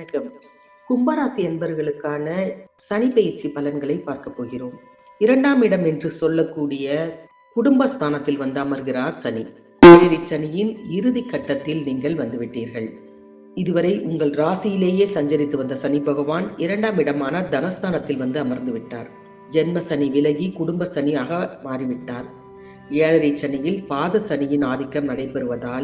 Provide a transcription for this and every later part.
வணக்கம். கும்பராசி என்பர்களுக்கான சனி பெயர்ச்சி பலன்களை பார்க்க போகிறோம். 2ஆம் இடம் என்று சொல்லக்கூடிய குடும்பஸ்தானத்தில் வந்து அமர்கிறார் சனி. ஏழரை சனியின் இறுதி கட்டத்தில் நீங்கள் வந்துவிட்டீர்கள். இதுவரை உங்கள் ராசியிலேயே சஞ்சரித்து வந்த சனி பகவான் 2ஆம் இடமான தனஸ்தானத்தில் வந்து அமர்ந்து விட்டார். ஜென்ம சனி விலகி குடும்ப சனியாக மாறிவிட்டார். ஏழரை சனியில் பாத சனியின் ஆதிக்கம் நடைபெறுவதால்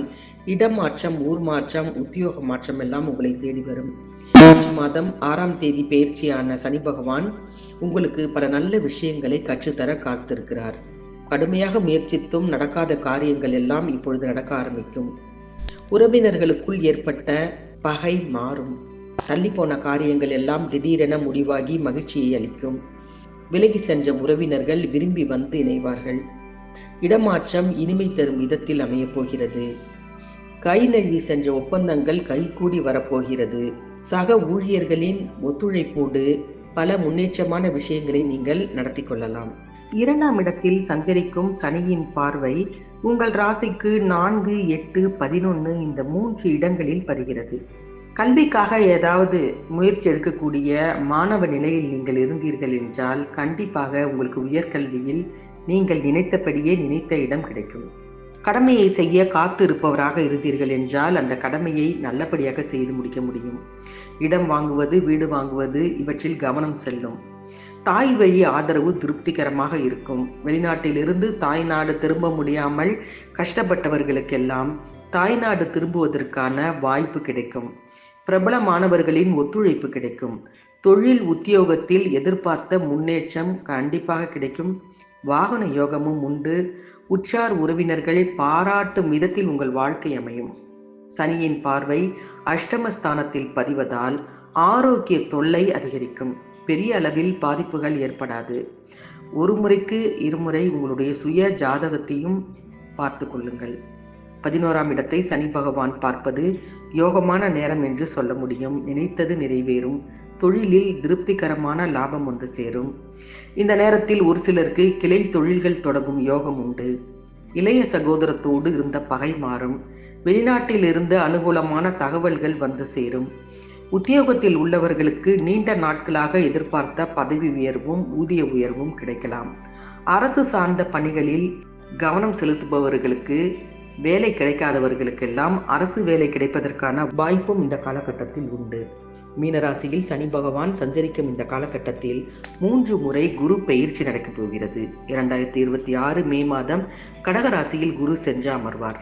இடம் மாற்றம், ஊர் மாற்றம், உத்தியோக மாற்றம் எல்லாம் உங்களை தேடி வரும். மார்ச் மாதம் 6ஆம் தேதி பெயர்ச்சியான சனி பகவான் உங்களுக்கு பல நல்ல விஷயங்களை கற்றுத்தர காத்திருக்கிறார். கடுமையாக முயற்சித்தும் நடக்காத காரியங்கள் எல்லாம் இப்பொழுது நடக்க ஆரம்பிக்கும். உறவினர்களுக்குள் ஏற்பட்ட பகை மாறும். தள்ளி போன காரியங்கள் எல்லாம் திடீரென முடிவாகி மகிழ்ச்சியை அளிக்கும். விலகி சென்ற உறவினர்கள் விரும்பி வந்து இணைவார்கள். இடமாற்றம் இனிமை தரும் விதத்தில் அமையப் போகிறது. கை நழுவி சென்ற ஒப்பந்தங்கள் கைகூடி வரப்போகிறது. சக ஊழியர்களின் ஒத்துழைப்போடு பல முன்னேற்றமான விஷயங்களை நீங்கள் நடத்தி கொள்ளலாம். 2ஆம் இடத்தில் சஞ்சரிக்கும் சனியின் பார்வை உங்கள் ராசிக்கு 4, 8, 11 இந்த 3 இடங்களில் பதிகிறது. கல்விக்காக ஏதாவது முயற்சி எடுக்கக்கூடிய மாணவ நிலையில் நீங்கள் இருந்தீர்கள் என்றால் கண்டிப்பாக உங்களுக்கு உயர்கல்வியில் நீங்கள் நினைத்தபடியே நினைத்த இடம் கிடைக்கும். கடமையை செய்ய காத்து இருப்பவராக இருந்தீர்கள் என்றால் அந்த கடமையை நல்லபடியாக செய்து முடிக்க முடியும். இடம் வாங்குவது, வீடு வாங்குவது இவற்றில் கவனம் செல்லும். தாய் வழி ஆதரவு திருப்திகரமாக இருக்கும். வெளிநாட்டிலிருந்து தாய்நாடு திரும்ப முடியாமல் கஷ்டப்பட்டவர்களுக்கெல்லாம் தாய்நாடு திரும்புவதற்கான வாய்ப்பு கிடைக்கும். பிரபலமானவர்களின் ஒத்துழைப்பு கிடைக்கும். தொழில் உத்தியோகத்தில் எதிர்பார்த்த முன்னேற்றம் கண்டிப்பாக கிடைக்கும். வாகன யோகமும் உண்டு. உற்றார் உறவினர்கள் பாராட்டும் விதத்தில் உங்கள் வாழ்க்கை அமையும். சனியின் பார்வை அஷ்டமஸ்தானத்தில் பதிவதால் ஆரோக்கிய தொல்லை அதிகரிக்கும். பெரிய அளவில் பாதிப்புகள் ஏற்படாது. ஒரு முறைக்கு இருமுறை உங்களுடைய சுய ஜாதகத்தையும் பார்த்து கொள்ளுங்கள். 11ஆம் இடத்தை சனி பகவான் பார்ப்பது யோகமான நேரம் என்று சொல்ல முடியும். நினைத்தது நிறைவேறும். தொழிலில் திருப்திகரமான லாபம் வந்து சேரும். இந்த நேரத்தில் ஒரு சிலருக்கு கிளை தொழில்கள் தொடங்கும் யோகம் உண்டு. இளைய சகோதரத்தோடு இருந்த பகை மாறும். வெளிநாட்டில் இருந்து அனுகூலமான தகவல்கள் வந்து சேரும். உத்தியோகத்தில் உள்ளவர்களுக்கு நீண்ட நாட்களாக எதிர்பார்த்த பதவி உயர்வும் ஊதிய உயர்வும் கிடைக்கலாம். அரசு சார்ந்த பணிகளில் கவனம் செலுத்துபவர்களுக்கு, வேலை கிடைக்காதவர்களுக்கெல்லாம் அரசு வேலை கிடைப்பதற்கான வாய்ப்பும் இந்த காலகட்டத்தில் உண்டு. மீனராசியில் சனி பகவான் சஞ்சரிக்கும் இந்த காலகட்டத்தில் 3 முறை குரு பெயர்ச்சி நடக்கப் போகிறது. 2026 மே மாதம் கடகராசியில் குரு சென்று அமர்வார்.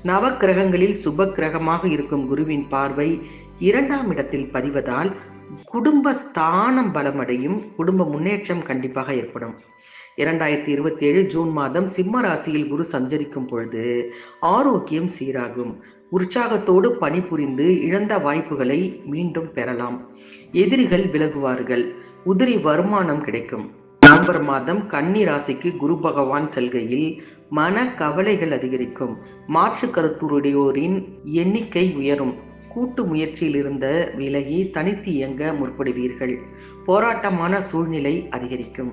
நவ கிரகங்களில் சுப கிரகமாக இருக்கும் குருவின் பார்வை 2ஆம் இடத்தில் பதிவதால் குடும்ப ஸ்தானம் பலமடையும். குடும்ப முன்னேற்றம் கண்டிப்பாக ஏற்படும். 2027 ஜூன் மாதம் சிம்ம ராசியில் குரு சஞ்சரிக்கும் பொழுது ஆரோக்கியம் சீராகும். உற்சாகத்தோடு பணிபுரிந்து இழந்த வாய்ப்புகளை மீண்டும் பெறலாம். எதிரிகள் விலகுவார்கள். உதிரி வருமானம் கிடைக்கும். நவம்பர் மாதம் கன்னி ராசிக்கு குரு பகவான் செல்கையில் மன கவலைகள் அதிகரிக்கும். மாற்று கருத்துடையோரின் எண்ணிக்கை உயரும். கூட்டு முயற்சியில் இருந்த விலகி தனித்து இயங்க முற்படுவீர்கள். போராட்டமான சூழ்நிலை அதிகரிக்கும்.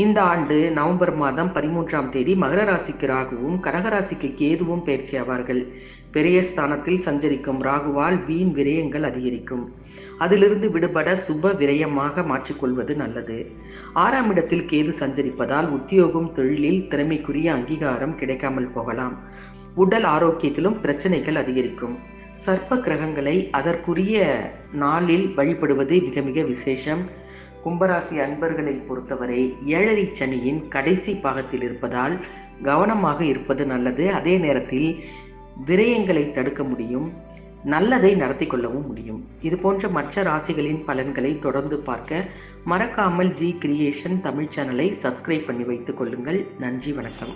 இந்த ஆண்டு நவம்பர் மாதம் 13ஆம் தேதி மகர ராசிக்கு ராகுவும் கடகராசிக்கு கேதுவும் பயிற்சி ஆவார்கள். பெரிய ஸ்தானத்தில் சஞ்சரிக்கும் ராகுவால் வீண் விரயங்கள் அதிகரிக்கும். அதிலிருந்து விடுபட சுப விரயமாக மாற்றிக்கொள்வது நல்லது. 6ஆம் இடத்தில் கேது சஞ்சரிப்பதால் உத்தியோகம், தொழிலில் திறமைக்குரிய அங்கீகாரம் கிடைக்காமல் போகலாம். உடல் ஆரோக்கியத்திலும் பிரச்சனைகள் அதிகரிக்கும். சர்ப்ப கிரகங்களை அதற்குரிய நாளில் வழிபடுவது மிக மிக விசேஷம். கும்பராசி அன்பர்களை பொறுத்தவரை ஏழரை சனியின் கடைசி பாகத்தில் இருப்பதால் கவனமாக இருப்பது நல்லது. அதே நேரத்தில் விரயங்களை தடுக்க முடியும். நல்லதை நடத்தி கொள்ளவும் முடியும். இது போன்ற மற்ற ராசிகளின் பலன்களை தொடர்ந்து பார்க்க மறக்காமல் ஜி கிரியேஷன் தமிழ் சேனலை சப்ஸ்கிரைப் பண்ணி வைத்துக் கொள்ளுங்கள். நன்றி, வணக்கம்.